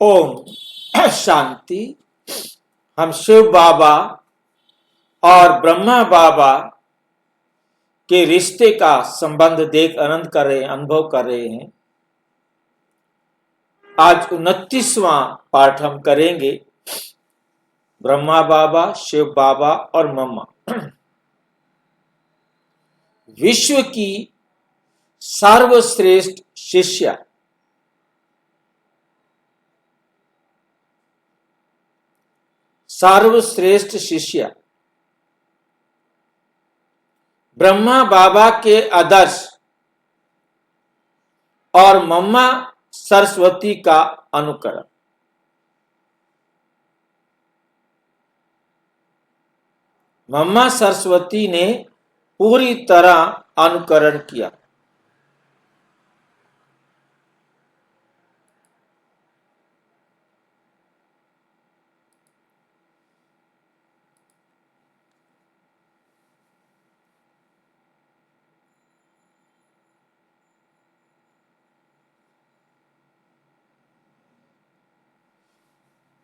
ओम शांति। हम शिव बाबा और ब्रह्मा बाबा के रिश्ते का संबंध देख आनंद कर रहे हैं, अनुभव कर रहे हैं। आज 29वां पाठ हम करेंगे। ब्रह्मा बाबा, शिव बाबा और मम्मा। विश्व की सर्वश्रेष्ठ शिष्या। सर्वश्रेष्ठ शिष्या ब्रह्मा बाबा के आदर्श और मम्मा सरस्वती का अनुकरण। मम्मा सरस्वती ने पूरी तरह अनुकरण किया।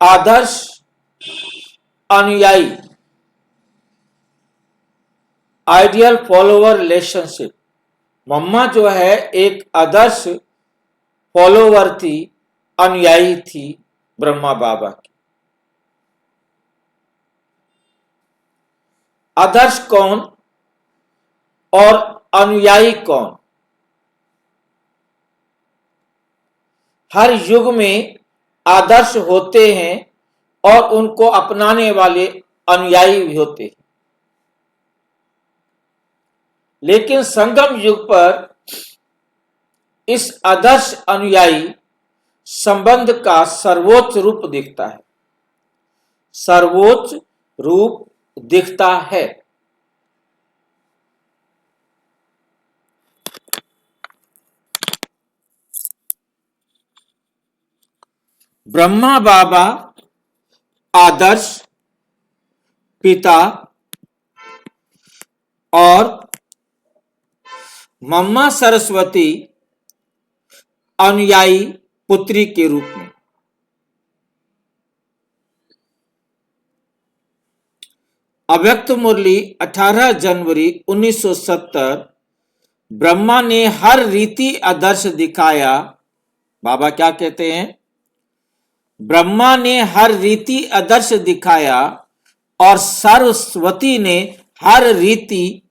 आदर्श अनुयायी, आइडियल फॉलोवर रिलेशनशिप। मम्मा जो है एक आदर्श फॉलोवर थी, अनुयायी थी ब्रह्मा बाबा की। आदर्श कौन और अनुयायी कौन? हर युग में आदर्श होते हैं और उनको अपनाने वाले अनुयायी भी होते हैं, लेकिन संगम युग पर इस आदर्श अनुयायी संबंध का सर्वोच्च रूप दिखता है। सर्वोच्च रूप दिखता है। ब्रह्मा बाबा आदर्श पिता और मम्मा सरस्वती अनुयायी पुत्री के रूप में। अव्यक्त मुरली 18 जनवरी 1970। ब्रह्मा ने हर रीति आदर्श दिखाया। बाबा क्या कहते हैं? ब्रह्मा ने हर रीति आदर्श दिखाया और सरस्वती ने हर रीति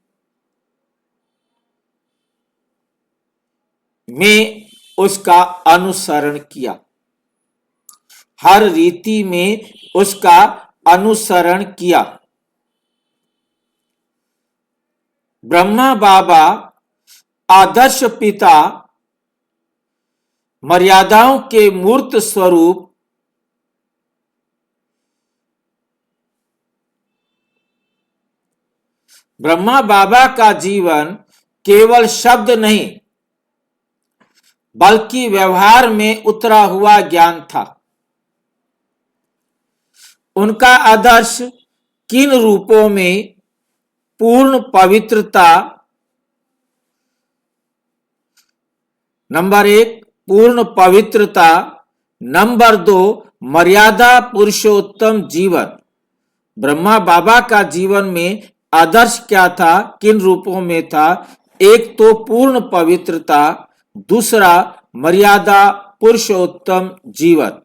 में उसका अनुसरण किया। हर रीति में उसका अनुसरण किया। ब्रह्मा बाबा आदर्श पिता, मर्यादाओं के मूर्त स्वरूप, ब्रह्मा बाबा का जीवन केवल शब्द नहीं बल्कि व्यवहार में उतरा हुआ ज्ञान था। उनका आदर्श किन रूपों में? पूर्ण पवित्रता, नंबर 1 पूर्ण पवित्रता, नंबर 2 मर्यादा पुरुषोत्तम जीवन। ब्रह्मा बाबा का जीवन में आदर्श क्या था, किन रूपों में था? एक तो पूर्ण पवित्रता, दूसरा मर्यादा पुरुषोत्तम जीवन।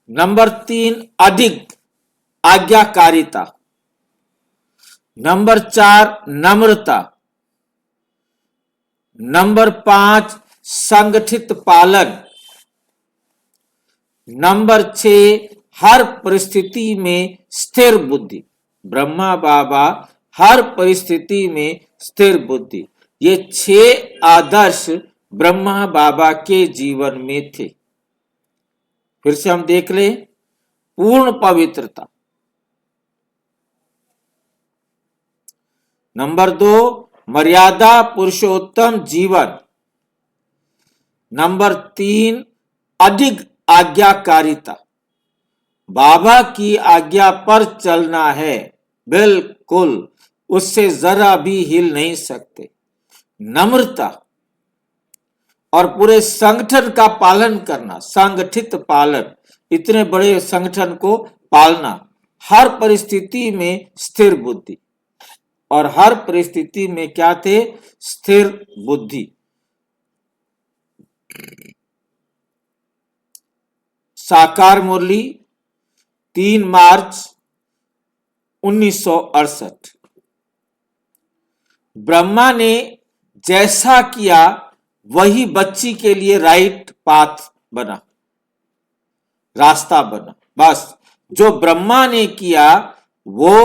नंबर 3 अधिक आज्ञाकारिता, नंबर 4 नम्रता, नंबर 5 संगठित पालन, नंबर 6 हर परिस्थिति में स्थिर बुद्धि। ब्रह्मा बाबा हर परिस्थिति में स्थिर बुद्धि। ये 6 आदर्श ब्रह्मा बाबा के जीवन में थे। फिर से हम देख लें। पूर्ण पवित्रता, नंबर 2 मर्यादा पुरुषोत्तम जीवन, नंबर 3 अधिक आज्ञाकारिता। बाबा की आज्ञा पर चलना है, बिल्कुल उससे जरा भी हिल नहीं सकते। नम्रता, और पूरे संगठन का पालन करना, संगठित पालन, इतने बड़े संगठन को पालना, हर परिस्थिति में स्थिर बुद्धि, और हर परिस्थिति में क्या थे? स्थिर बुद्धि। साकार मुरली 3 मार्च 1968। ब्रह्मा ने जैसा किया वही बच्ची के लिए राइट पाथ बना, रास्ता बना। बस जो ब्रह्मा ने किया वो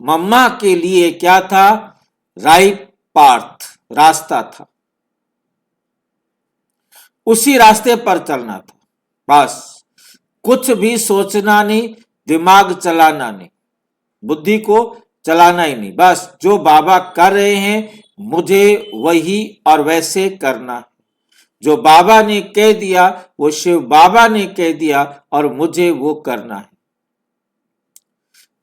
मम्मा के लिए क्या था? राइट पाथ, रास्ता था। उसी रास्ते पर चलना था। बस कुछ भी सोचना नहीं, दिमाग चलाना नहीं, बुद्धि को चलाना ही नहीं। बस जो बाबा कर रहे हैं मुझे वही और वैसे करना है। जो बाबा ने कह दिया वो शिव बाबा ने कह दिया और मुझे वो करना है।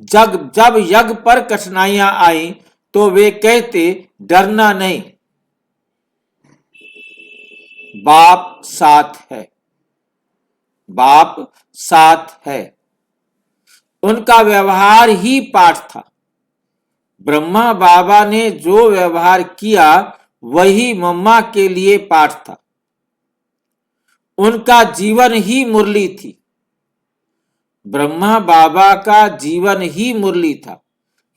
जब यज्ञ पर कठिनाइयां आई तो वे कहते डरना नहीं, बाप साथ है, बाप साथ है। उनका व्यवहार ही पाठ था। ब्रह्मा बाबा ने जो व्यवहार किया वही मम्मा के लिए पाठ था। उनका जीवन ही मुरली थी। ब्रह्मा बाबा का जीवन ही मुरली था,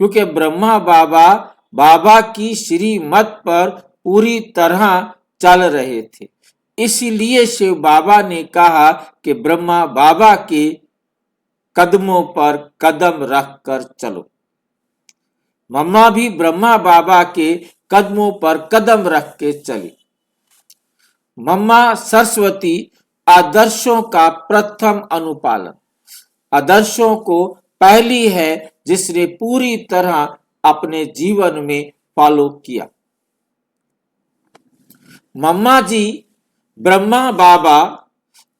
क्योंकि ब्रह्मा बाबा बाबा की श्रीमत पर पूरी तरह चल रहे थे। इसीलिए शिव बाबा ने कहा कि ब्रह्मा बाबा के कदमों पर कदम रख कर चलो। मम्मा भी ब्रह्मा बाबा के कदमों पर कदम रख के चली। मम्मा सरस्वती आदर्शों का प्रथम अनुपालन, आदर्शों को पहली है जिसने पूरी तरह अपने जीवन में फॉलो किया। मम्मा जी ब्रह्मा बाबा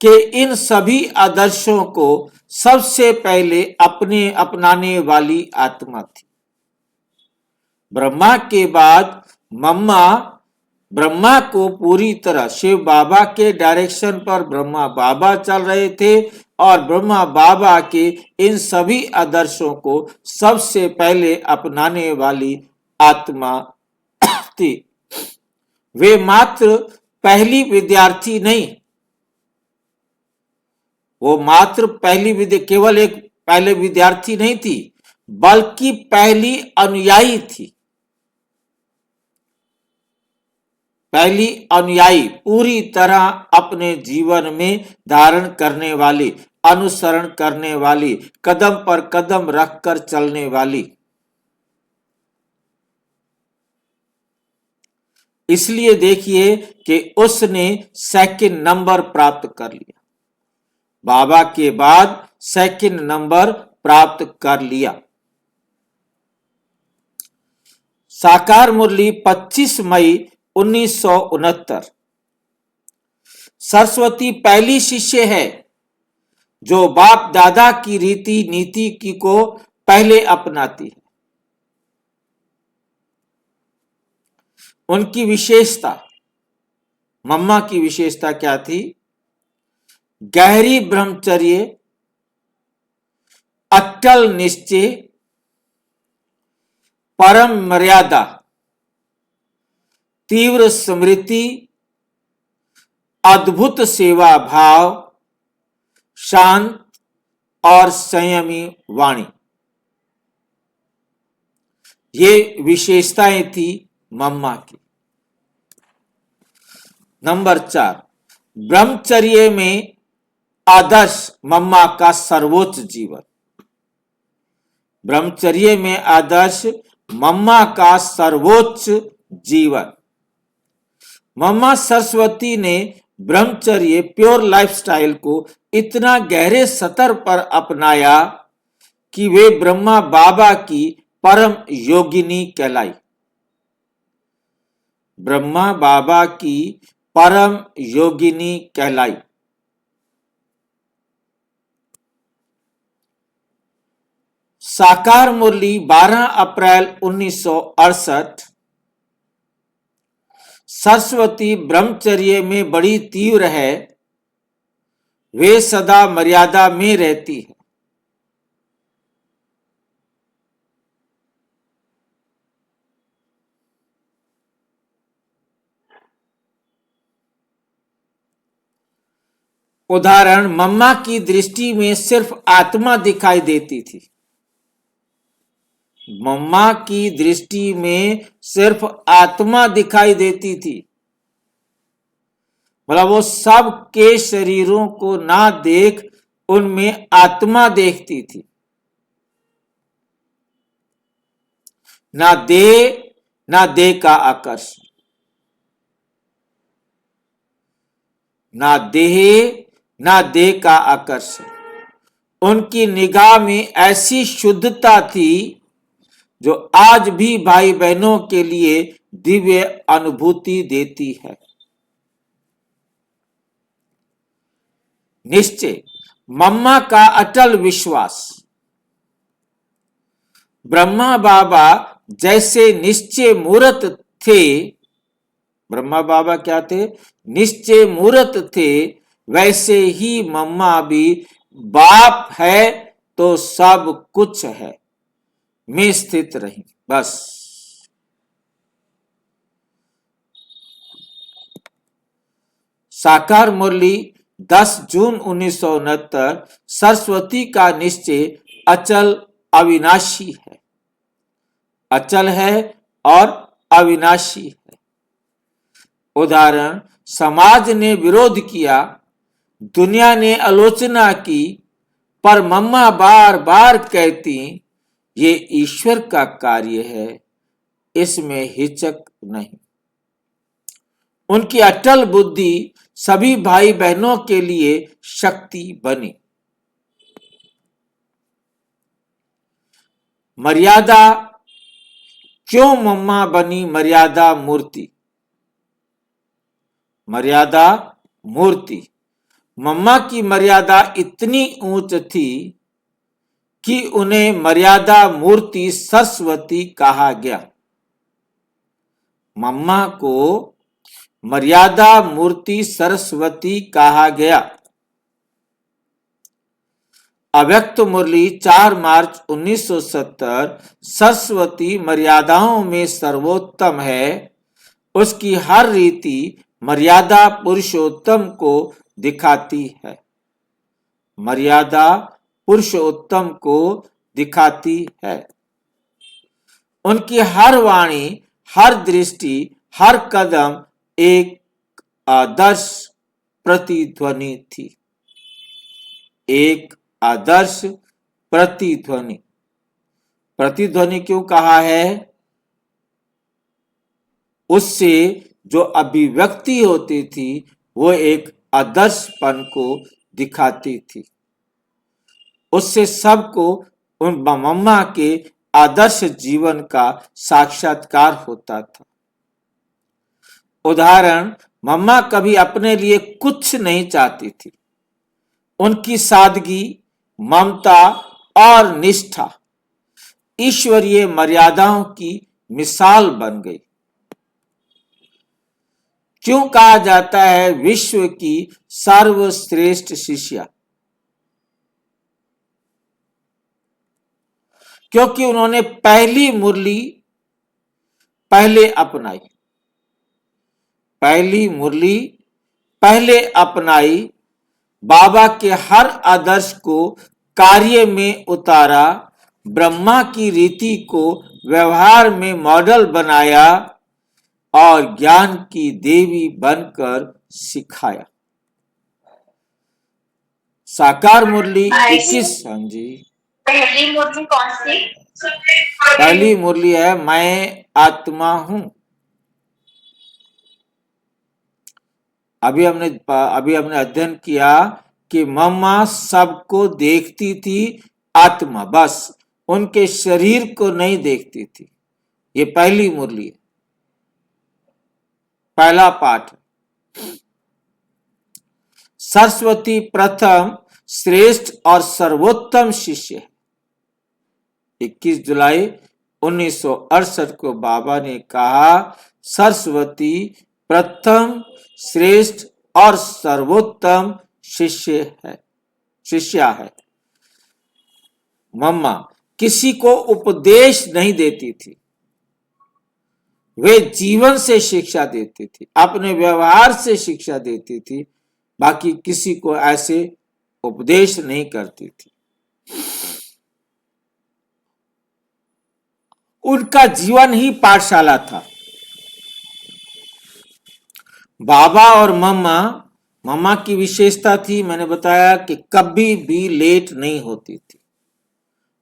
के इन सभी आदर्शों को सबसे पहले अपनाने वाली आत्मा थी। ब्रह्मा के बाद मम्मा ब्रह्मा को पूरी तरह शिव बाबा के डायरेक्शन पर ब्रह्मा बाबा चल रहे थे और ब्रह्मा बाबा के इन सभी आदर्शों को सबसे पहले अपनाने वाली आत्मा थी। वे मात्र पहली विद्यार्थी नहीं, वो मात्र केवल एक पहले विद्यार्थी नहीं थी, बल्कि पहली अनुयायी थी। पहली अनुयायी, पूरी तरह अपने जीवन में धारण करने वाली, अनुसरण करने वाली, कदम पर कदम रखकर चलने वाली। इसलिए देखिए कि उसने सेकंड नंबर प्राप्त कर लिया, बाबा के बाद सेकंड नंबर प्राप्त कर लिया। साकार मुरली 25 मई 1969। सरस्वती पहली शिष्य है जो बाप दादा की रीति नीति की को पहले अपनाती है। उनकी विशेषता, मम्मा की विशेषता क्या थी? गहरी ब्रह्मचर्य, अटल निश्चय, परम मर्यादा, तीव्र स्मृति, अद्भुत सेवा भाव, शांत और संयमी वाणी। ये विशेषताएं थी मम्मा की। नंबर 4, ब्रह्मचर्य में आदर्श मम्मा का सर्वोच्च जीवन। ब्रह्मचर्य में आदर्श मम्मा का सर्वोच्च जीवन। मम्मा सरस्वती ने ब्रह्मचर्य प्योर लाइफस्टाइल को इतना गहरे स्तर पर अपनाया कि वे ब्रह्मा बाबा की परम योगिनी कहलाई। ब्रह्मा बाबा की परम योगिनी कहलाई। साकार मुरली 12 अप्रैल 1968। सरस्वती ब्रह्मचर्य में बड़ी तीव्र है, वे सदा मर्यादा में रहती है। उदाहरण, मम्मा की दृष्टि में सिर्फ आत्मा दिखाई देती थी। मम्मा की दृष्टि में सिर्फ आत्मा दिखाई देती थी, मतलब वो सब के शरीरों को ना देख उनमें आत्मा देखती थी। ना देह का आकर्षण, ना देह का आकर्षण। उनकी निगाह में ऐसी शुद्धता थी जो आज भी भाई बहनों के लिए दिव्य अनुभूति देती है। निश्चय, मम्मा का अटल विश्वास। ब्रह्मा बाबा जैसे निश्चय मूर्त थे, ब्रह्मा बाबा क्या थे? निश्चय मूर्त थे। वैसे ही मम्मा भी बाप है तो सब कुछ है में स्थित रही, बस। साकार मुरली 10 जून 1969। सरस्वती का निश्चय अचल अविनाशी है, अचल है और अविनाशी है। उदाहरण, समाज ने विरोध किया, दुनिया ने आलोचना की, पर मम्मा बार बार कहती, ये ईश्वर का कार्य है, इसमें हिचक नहीं। उनकी अटल बुद्धि सभी भाई बहनों के लिए शक्ति बनी। मर्यादा क्यों मम्मा बनी मर्यादा मूर्ति? मर्यादा मूर्ति। मम्मा की मर्यादा इतनी ऊंच थी कि उन्हें मर्यादा मूर्ति सरस्वती कहा गया। मम्मा को मर्यादा मूर्ति सरस्वती कहा गया। अव्यक्त मुरली 4 मार्च 1970। सरस्वती मर्यादाओं में सर्वोत्तम है, उसकी हर रीति मर्यादा पुरुषोत्तम को दिखाती है। मर्यादा पुरुषोत्तम को दिखाती है। उनकी हर वाणी, हर दृष्टि, हर कदम एक आदर्श प्रतिध्वनि थी, एक आदर्श प्रतिध्वनि। प्रतिध्वनि क्यों कहा है? उससे जो अभिव्यक्ति होती थी वो एक आदर्शपन को दिखाती थी। उससे सबको उन मम्मा के आदर्श जीवन का साक्षात्कार होता था। उदाहरण, मम्मा कभी अपने लिए कुछ नहीं चाहती थी। उनकी सादगी, ममता और निष्ठा ईश्वरीय मर्यादाओं की मिसाल बन गई। क्यों कहा जाता है विश्व की सर्वश्रेष्ठ शिष्या? क्योंकि उन्होंने पहली मुरली पहले अपनाई, पहली मुरली पहले अपनाई, बाबा के हर आदर्श को कार्य में उतारा, ब्रह्मा की रीति को व्यवहार में मॉडल बनाया और ज्ञान की देवी बनकर सिखाया। साकार मुरली 21। हाँ जी, पहली मुरली कौन सी? पहली मुरली है मैं आत्मा हूं। अभी हमने अध्ययन किया कि मम्मा सबको देखती थी, आत्मा, बस उनके शरीर को नहीं देखती थी। ये पहली मुरली है, पहला पाठ। सरस्वती प्रथम श्रेष्ठ और सर्वोत्तम शिष्य है। 21 जुलाई 1968 को बाबा ने कहा, सरस्वती प्रथम, श्रेष्ठ और सर्वोत्तम शिष्या है। मम्मा किसी को उपदेश नहीं देती थी, वे जीवन से शिक्षा देती थी, अपने व्यवहार से शिक्षा देती थी, बाकी किसी को ऐसे उपदेश नहीं करती थी। उनका जीवन ही पाठशाला था। बाबा और मम्मा की विशेषता थी, मैंने बताया कि कभी भी लेट नहीं होती थी,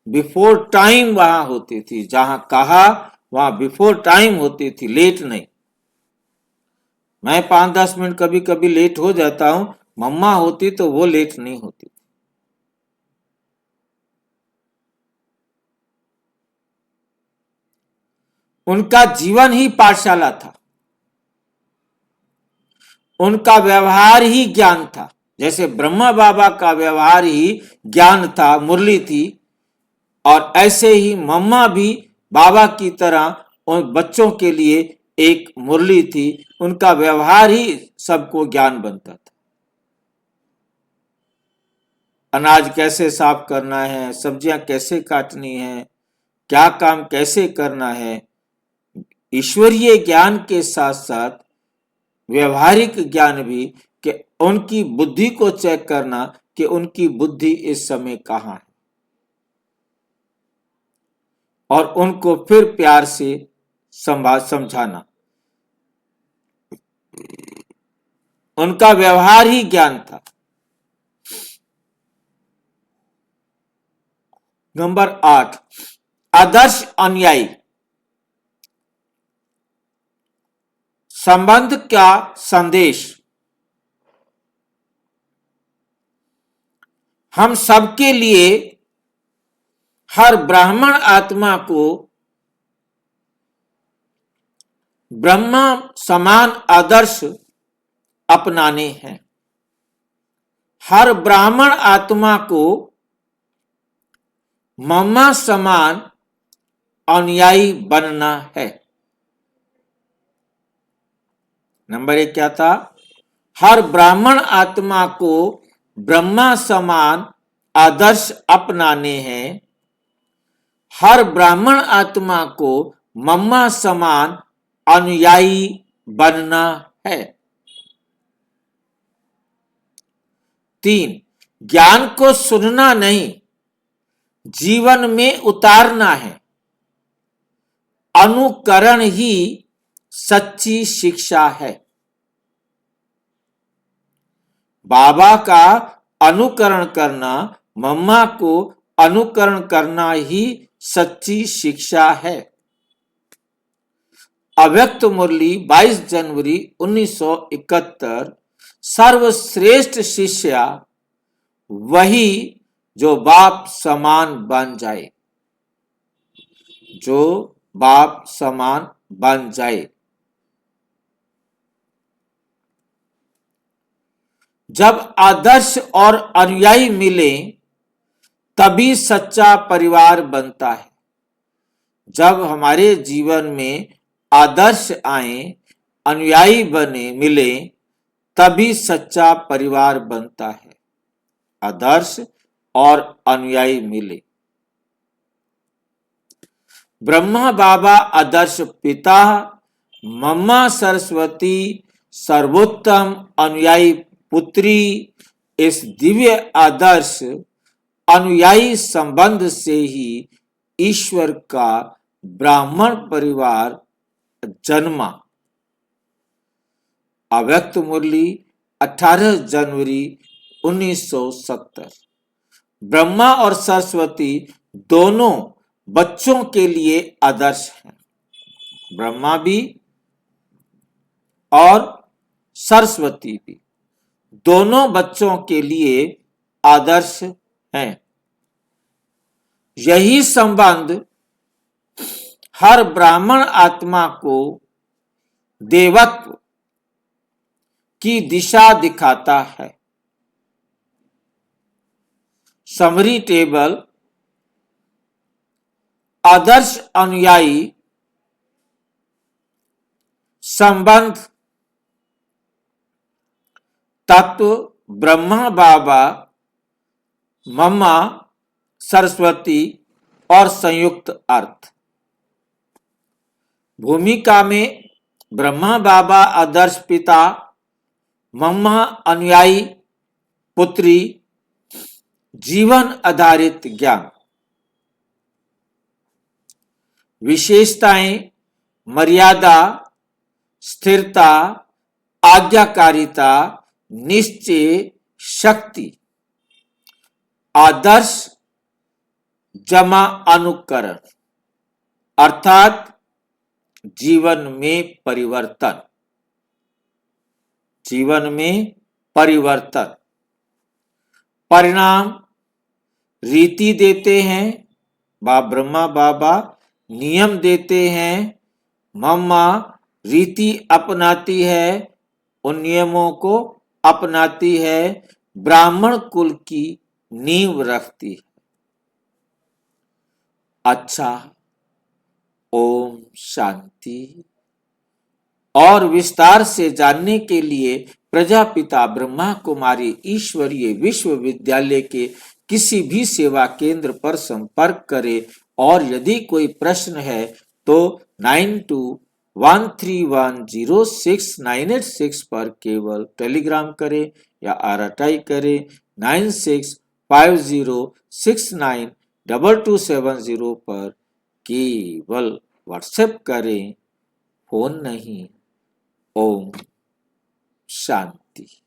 बिफोर टाइम वहां होती थी, जहां कहा वहां बिफोर टाइम होती थी, लेट नहीं। मैं 5-10 मिनट कभी कभी लेट हो जाता हूं, मम्मा होती तो वो लेट नहीं होती। उनका जीवन ही पाठशाला था, उनका व्यवहार ही ज्ञान था। जैसे ब्रह्मा बाबा का व्यवहार ही ज्ञान था, मुरली थी, और ऐसे ही मम्मा भी बाबा की तरह उन बच्चों के लिए एक मुरली थी। उनका व्यवहार ही सबको ज्ञान बनता था। अनाज कैसे साफ करना है, सब्जियां कैसे काटनी है, क्या काम कैसे करना है, ईश्वरीय ज्ञान के साथ साथ व्यवहारिक ज्ञान भी, कि उनकी बुद्धि को चेक करना कि उनकी बुद्धि इस समय कहाँ है, और उनको फिर प्यार से समझाना। उनका व्यवहार ही ज्ञान था। नंबर 8, आदर्श अनुयायी। संबंध का संदेश। हम सबके लिए हर ब्राह्मण आत्मा को ब्रह्मा समान आदर्श अपनाने हैं। हर ब्राह्मण आत्मा को मम्मा समान अनुयायी बनना है। नंबर 1 क्या था? हर ब्राह्मण आत्मा को ब्रह्मा समान आदर्श अपनाने हैं। हर ब्राह्मण आत्मा को मम्मा समान अनुयायी बनना है। 3, ज्ञान को सुनना नहीं, जीवन में उतारना है। अनुकरण ही सच्ची शिक्षा है। बाबा का अनुकरण करना, मम्मा को अनुकरण करना ही सच्ची शिक्षा है। अव्यक्त मुरली 22 जनवरी 1971। सर्वश्रेष्ठ शिष्या वही जो बाप समान बन जाए, जो बाप समान बन जाए। जब आदर्श और अनुयायी मिले तभी सच्चा परिवार बनता है। जब हमारे जीवन में आदर्श आए, अनुयायी मिले, तभी सच्चा परिवार बनता है। आदर्श और अनुयायी मिले। ब्रह्मा बाबा आदर्श पिता, मम्मा सरस्वती सर्वोत्तम अनुयायी पुत्री। इस दिव्य आदर्श अनुयायी संबंध से ही ईश्वर का ब्राह्मण परिवार जन्मा। अव्यक्त मुरली 18 जनवरी 1970। ब्रह्मा और सरस्वती दोनों बच्चों के लिए आदर्श हैं। ब्रह्मा भी और सरस्वती भी दोनों बच्चों के लिए आदर्श हैं। यही संबंध हर ब्राह्मण आत्मा को देवत्व की दिशा दिखाता है। Summary table. आदर्श अनुयायी संबंध तत्व ब्रह्मा बाबा, मम्मा सरस्वती और संयुक्त अर्थ। भूमिका में ब्रह्मा बाबा आदर्श पिता, मम्मा अनुयायी पुत्री, जीवन आधारित ज्ञान। विशेषताएं मर्यादा, स्थिरता, आज्ञाकारिता, निश्चय, शक्ति। आदर्श जमा अनुकरण अर्थात जीवन में परिवर्तन, जीवन में परिवर्तन। परिणाम रीति देते हैं, ब्रह्मा बाबा नियम देते हैं, मम्मा रीति अपनाती है, उन नियमों को अपनाती है, ब्राह्मण कुल की नींव रखती है। अच्छा, ओम शांति। और विस्तार से जानने के लिए प्रजापिता ब्रह्मा कुमारी ईश्वरीय विश्वविद्यालय के किसी भी सेवा केंद्र पर संपर्क करें और यदि कोई प्रश्न है तो 9213106986 पर केवल टेलीग्राम करें या आरटीआई करें 9650692270 पर केवल व्हाट्सएप करें, फोन नहीं। ओम शांति।